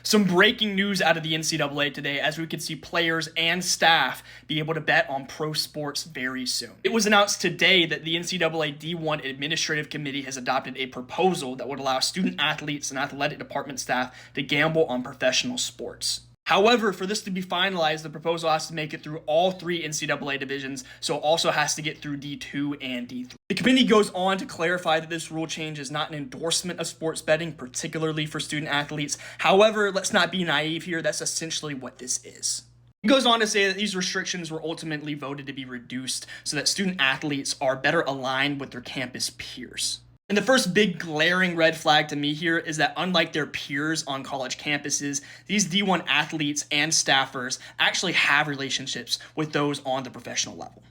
Some breaking news out of the NCAA today, as we could see players and staff be able to bet on pro sports very soon. It was announced today that the NCAA D1 Administrative Committee has adopted a proposal that would allow student athletes and athletic department staff to gamble on professional sports. However, for this to be finalized, the proposal has to make it through all three NCAA divisions, so it also has to get through D2 and D3. The committee goes on to clarify that this rule change is not an endorsement of sports betting, particularly for student athletes. However, let's not be naive here. That's essentially what this is. It goes on to say that these restrictions were ultimately voted to be reduced so that student athletes are better aligned with their campus peers. And the first big glaring red flag to me here is that unlike their peers on college campuses, these D1 athletes and staffers actually have relationships with those on the professional level.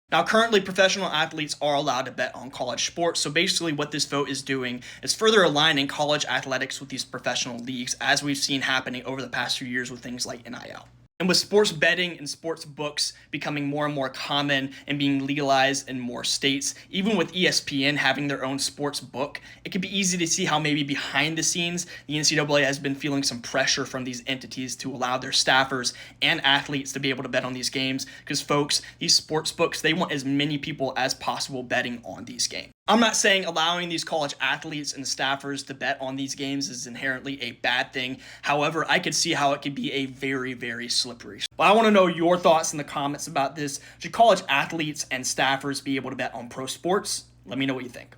Now, currently, professional athletes are allowed to bet on college sports, so basically what this vote is doing is further aligning college athletics with these professional leagues, as we've seen happening over the past few years with things like NIL. And with sports betting and sports books becoming more and more common and being legalized in more states, even with ESPN having their own sports book, it can be easy to see how maybe behind the scenes, the NCAA has been feeling some pressure from these entities to allow their staffers and athletes to be able to bet on these games. Because folks, these sports books, they want as many people as possible betting on these games. I'm not saying allowing these college athletes and staffers to bet on these games is inherently a bad thing. However, I could see how it could be a very, very slippery. Well, I want to know your thoughts in the comments about this. Should college athletes and staffers be able to bet on pro sports? Let me know what you think.